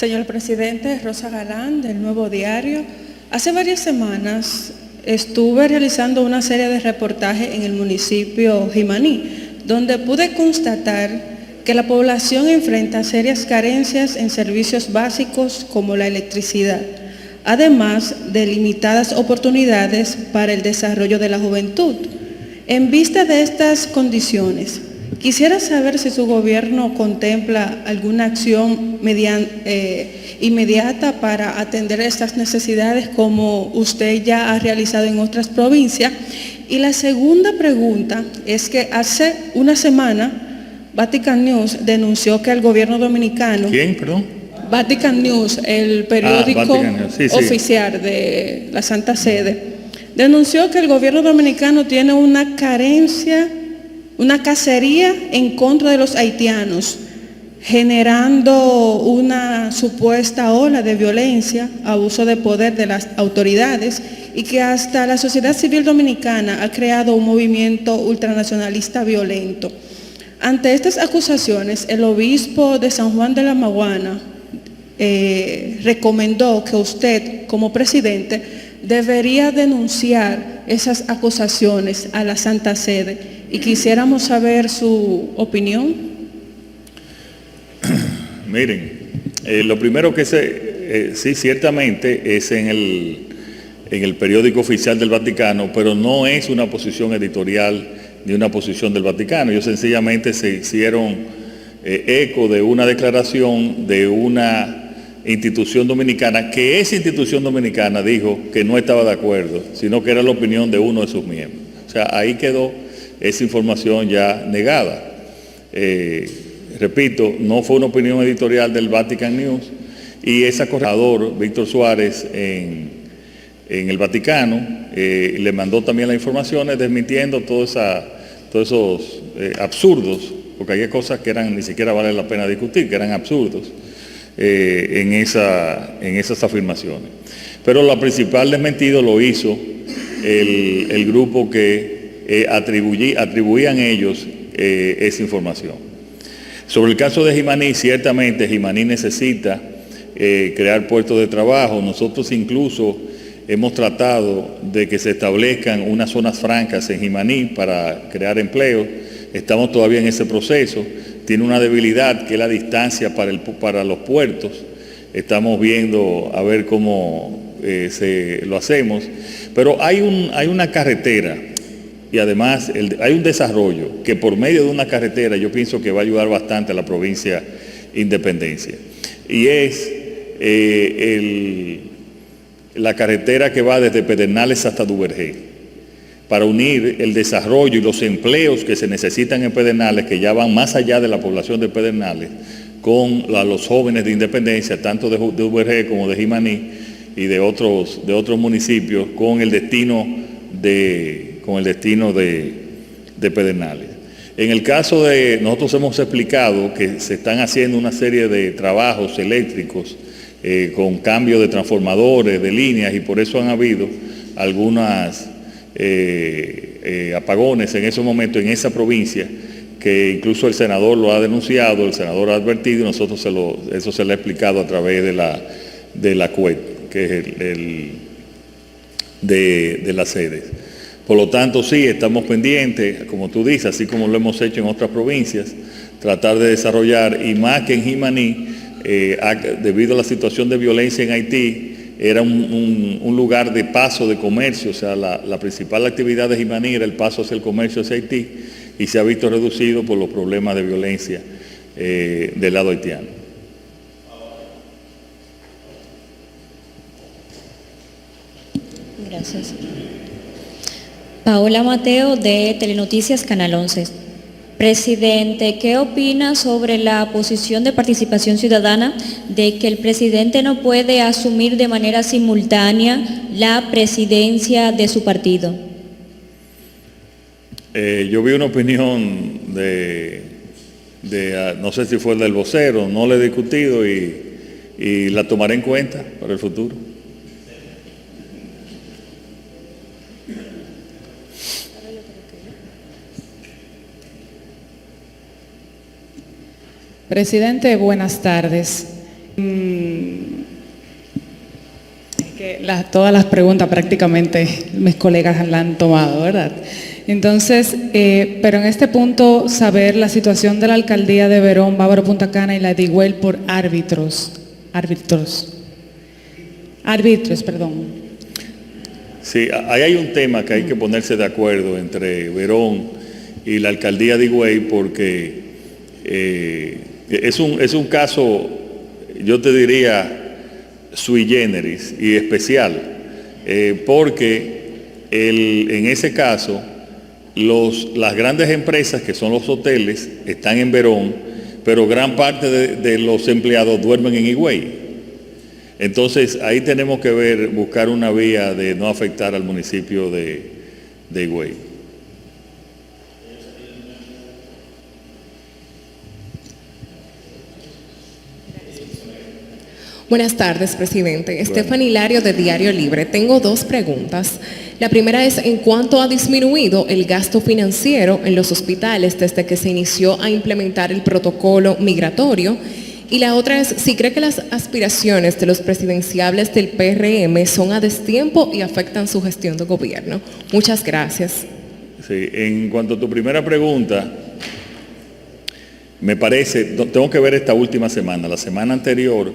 Señor presidente, Rosa Galán, del Nuevo Diario. Hace varias semanas estuve realizando una serie de reportajes en el municipio Jimaní, donde pude constatar que la población enfrenta serias carencias en servicios básicos como la electricidad, además de limitadas oportunidades para el desarrollo de la juventud. En vista de estas condiciones, quisiera saber si su gobierno contempla alguna acción inmediata para atender estas necesidades como usted ya ha realizado en otras provincias. Y la segunda pregunta es que hace una semana Vatican News denunció que el gobierno dominicano... ¿Quién, perdón? Vatican News, el periódico oficial de la Santa Sede, denunció que el gobierno dominicano tiene una carencia, una cacería en contra de los haitianos, generando una supuesta ola de violencia, abuso de poder de las autoridades, y que hasta la sociedad civil dominicana ha creado un movimiento ultranacionalista violento. Ante estas acusaciones, el obispo de San Juan de la Maguana recomendó que usted, como presidente, debería denunciar esas acusaciones a la Santa Sede, y quisiéramos saber su opinión. Miren, lo primero que sí, ciertamente es en el periódico oficial del Vaticano, pero no es una posición editorial ni una posición del Vaticano. Ellos sencillamente se hicieron eco de una declaración de una institución dominicana, que esa institución dominicana dijo que no estaba de acuerdo, sino que era la opinión de uno de sus miembros. O sea, ahí quedó esa información ya negada. Repito, no fue una opinión editorial del Vatican News, y ese acordador, Víctor Suárez, en el Vaticano, le mandó también las informaciones desmintiendo todos esos absurdos, porque hay cosas que ni siquiera vale la pena discutir, que eran absurdos en esas afirmaciones. Pero la principal desmentido lo hizo el grupo que atribuían ellos esa información. Sobre el caso de Jimaní, ciertamente Jimaní necesita crear puestos de trabajo. Nosotros incluso hemos tratado de que se establezcan unas zonas francas en Jimaní para crear empleo. Estamos todavía en ese proceso. Tiene una debilidad que es la distancia para los puertos. Estamos viendo a ver cómo lo hacemos. Pero hay una carretera, y además hay un desarrollo que por medio de una carretera yo pienso que va a ayudar bastante a la provincia Independencia. Y es la carretera que va desde Pedernales hasta Duvergé, para unir el desarrollo y los empleos que se necesitan en Pedernales, que ya van más allá de la población de Pedernales, con los jóvenes de Independencia, tanto de Duvergé como de Jimaní y de otros municipios, con el destino de Pedernales. En el caso nosotros hemos explicado que se están haciendo una serie de trabajos eléctricos con cambio de transformadores, de líneas, y por eso han habido algunas apagones en esos momentos en esa provincia, que incluso el senador lo ha denunciado, el senador ha advertido, y nosotros eso se le ha explicado a través de la CUET, que es de las sedes. Por lo tanto, sí, estamos pendientes, como tú dices, así como lo hemos hecho en otras provincias, tratar de desarrollar, y más que en Jimaní, debido a la situación de violencia en Haití, era un lugar de paso de comercio. O sea, la principal actividad de Jimaní era el paso hacia el comercio hacia Haití, y se ha visto reducido por los problemas de violencia del lado haitiano. Gracias. Paola Mateo, de Telenoticias, Canal 11. Presidente, ¿qué opina sobre la posición de Participación Ciudadana de que el presidente no puede asumir de manera simultánea la presidencia de su partido? Yo vi una opinión no sé si fue el del vocero, no la he discutido, y la tomaré en cuenta para el futuro. Presidente, buenas tardes. todas las preguntas prácticamente mis colegas la han tomado, ¿verdad? Entonces, pero en este punto, saber la situación de la alcaldía de Verón, Bávaro, Punta Cana y la de Higüey por árbitros, perdón. Sí, ahí hay un tema que hay que ponerse de acuerdo entre Verón y la alcaldía de Higüey, porque es un caso, yo te diría, sui generis y especial, porque en ese caso las grandes empresas, que son los hoteles, están en Verón, pero gran parte de los empleados duermen en Higüey. Entonces ahí tenemos que buscar una vía de no afectar al municipio de Higüey. Buenas tardes, presidente. Estefan Hilario, de Diario Libre. Tengo dos preguntas. La primera es, ¿en cuánto ha disminuido el gasto financiero en los hospitales desde que se inició a implementar el protocolo migratorio? Y la otra es, si cree que las aspiraciones de los presidenciables del PRM son a destiempo y afectan su gestión de gobierno. Muchas gracias. Sí, en cuanto a tu primera pregunta, me parece, tengo que ver esta última semana. La semana anterior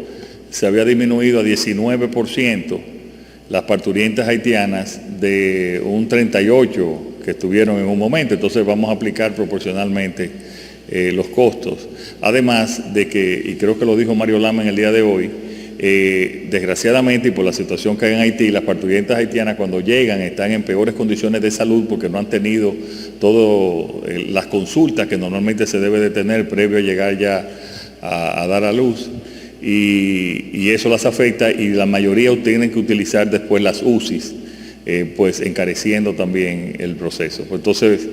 se había disminuido a 19% las parturientas haitianas de un 38% que estuvieron en un momento. Entonces vamos a aplicar proporcionalmente los costos. Además de que, y creo que lo dijo Mario Lama en el día de hoy, desgraciadamente y por la situación que hay en Haití, las parturientas haitianas cuando llegan están en peores condiciones de salud porque no han tenido todas las consultas que normalmente se debe de tener previo a llegar ya a dar a luz. Y eso las afecta, y la mayoría tienen que utilizar después las UCIs, pues encareciendo también el proceso. Pues entonces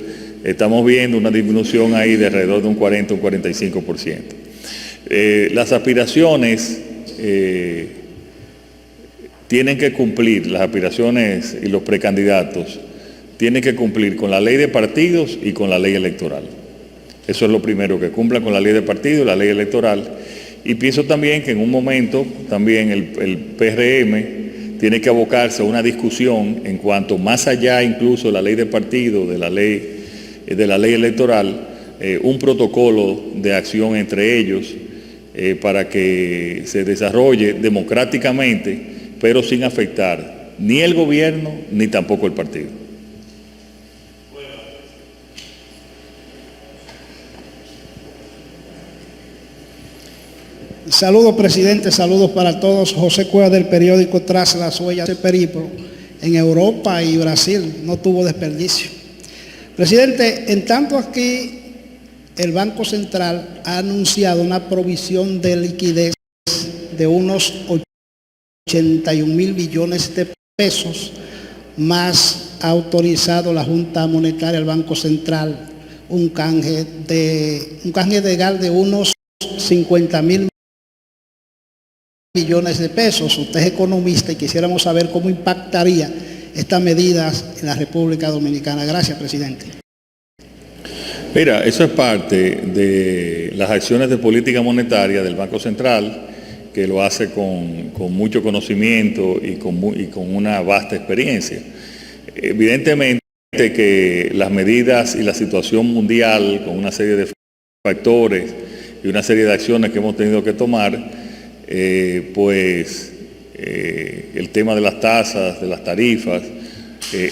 estamos viendo una disminución ahí de alrededor de un 40 o un 45%. Las aspiraciones tienen que cumplir, las aspiraciones y los precandidatos tienen que cumplir con la ley de partidos y con la ley electoral. Eso es lo primero, que cumplan con la ley de partidos y la ley electoral. Y pienso también que en un momento también el PRM tiene que abocarse a una discusión en cuanto más allá incluso de la ley de partido, de la ley electoral, un protocolo de acción entre ellos para que se desarrolle democráticamente, pero sin afectar ni el gobierno ni tampoco el partido. Saludos, presidente, saludos para todos. José Cuevas, del periódico Tras las Huellas de Periplo. En Europa y Brasil no tuvo desperdicio. Presidente, en tanto aquí el Banco Central ha anunciado una provisión de liquidez de unos 81.000 billones de pesos, más ha autorizado la Junta Monetaria del Banco Central un canje legal de unos 50.000 millones de pesos. Usted es economista y quisiéramos saber cómo impactaría estas medidas en la República Dominicana. Gracias, presidente. Mira, eso es parte de las acciones de política monetaria del Banco Central, que lo hace con mucho conocimiento y con una vasta experiencia. Evidentemente que las medidas y la situación mundial, con una serie de factores y una serie de acciones que hemos tenido que tomar, el tema de las tasas, de las tarifas,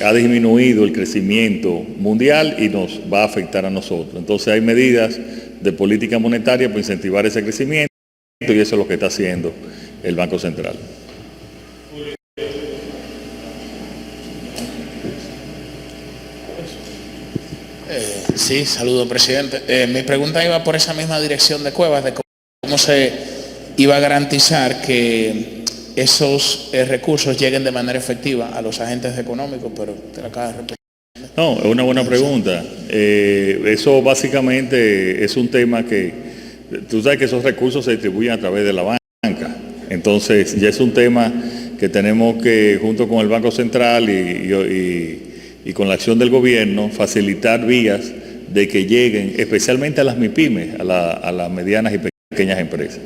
ha disminuido el crecimiento mundial y nos va a afectar a nosotros. Entonces hay medidas de política monetaria para incentivar ese crecimiento, y eso es lo que está haciendo el Banco Central. Sí, saludo, presidente. Mi pregunta iba por esa misma dirección de Cuevas, de cómo se iba a garantizar que esos recursos lleguen de manera efectiva a los agentes económicos, pero te la acabas de repetir. No, es una buena pregunta. Eso básicamente es un tema que, tú sabes que esos recursos se distribuyen a través de la banca. Entonces ya es un tema que tenemos que, junto con el Banco Central y con la acción del gobierno, facilitar vías de que lleguen especialmente a las MIPYMES, a las medianas y pequeñas empresas.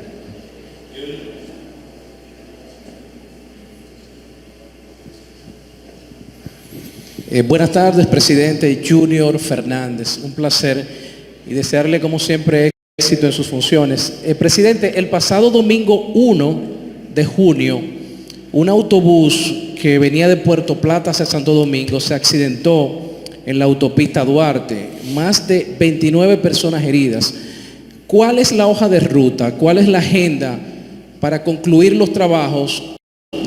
Buenas tardes, presidente Junior Fernández. Un placer y desearle, como siempre, éxito en sus funciones. Presidente, el pasado domingo 1 de junio, un autobús que venía de Puerto Plata hacia Santo Domingo se accidentó en la autopista Duarte. Más de 29 personas heridas. ¿Cuál es la hoja de ruta? ¿Cuál es la agenda para concluir los trabajos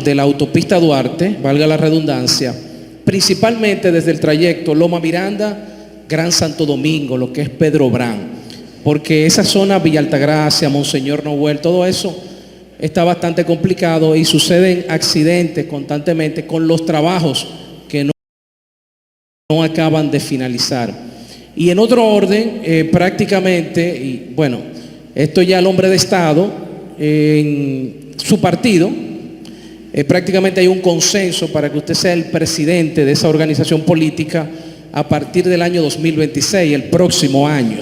de la autopista Duarte, valga la redundancia, principalmente desde el trayecto Loma Miranda, Gran Santo Domingo, lo que es Pedro Brán? Porque esa zona, Villa Altagracia, Monseñor Noel, todo eso está bastante complicado y suceden accidentes constantemente con los trabajos que no acaban de finalizar. Y en otro orden, prácticamente, y bueno, esto ya el hombre de Estado, en su partido, prácticamente hay un consenso para que usted sea el presidente de esa organización política a partir del año 2026, el próximo año.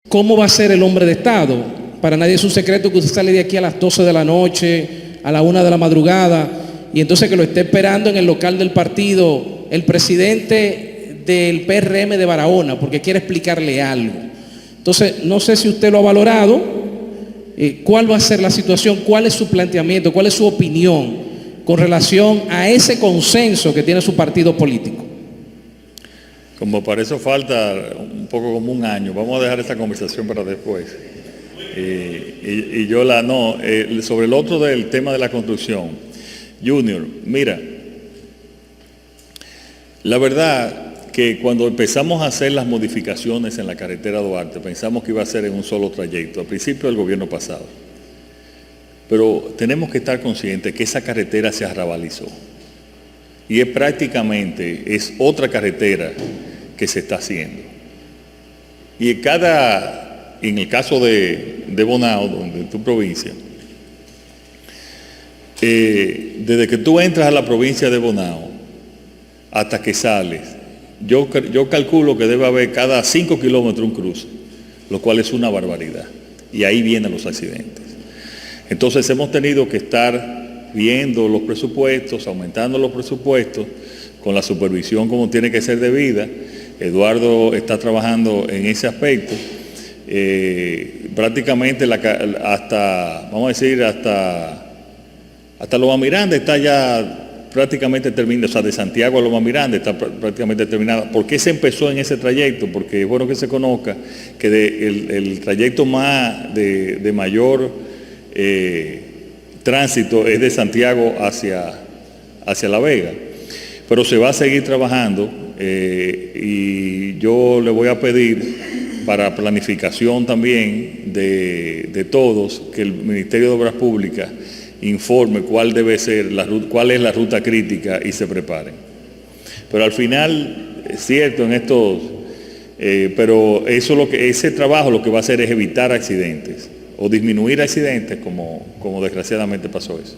¿Cómo va a ser el hombre de Estado? Para nadie es un secreto que usted sale de aquí a las 12 de la noche, a la 1 de la madrugada, y entonces que lo esté esperando en el local del partido el presidente del PRM de Barahona, porque quiere explicarle algo. Entonces, no sé si usted lo ha valorado, cuál va a ser la situación, cuál es su planteamiento, cuál es su opinión con relación a ese consenso que tiene su partido político. Como para eso falta un poco como un año, vamos a dejar esta conversación para después. Sobre el otro del tema de la construcción, Junior, mira, la verdad que cuando empezamos a hacer las modificaciones en la carretera Duarte, pensamos que iba a ser en un solo trayecto, al principio del gobierno pasado. Pero tenemos que estar conscientes que esa carretera se arrabalizó. Y es otra carretera que se está haciendo. Y en el caso de Bonao, de tu provincia, desde que tú entras a la provincia de Bonao hasta que sales, yo calculo que debe haber cada 5 kilómetros un cruce, lo cual es una barbaridad. Y ahí vienen los accidentes. Entonces hemos tenido que estar viendo los presupuestos, aumentando los presupuestos, con la supervisión como tiene que ser debida. Eduardo está trabajando en ese aspecto. Prácticamente hasta Loma Miranda está ya prácticamente terminada, o sea, de Santiago a Loma Miranda está prácticamente terminada. ¿Por qué se empezó en ese trayecto? Porque es bueno que se conozca que el trayecto más de mayor tránsito es de Santiago hacia La Vega. Pero se va a seguir trabajando y yo le voy a pedir para planificación también de todos que el Ministerio de Obras Públicas informe cuál es la ruta crítica y se preparen. Pero al final, es cierto pero ese trabajo lo que va a hacer es evitar accidentes o disminuir accidentes como desgraciadamente pasó eso.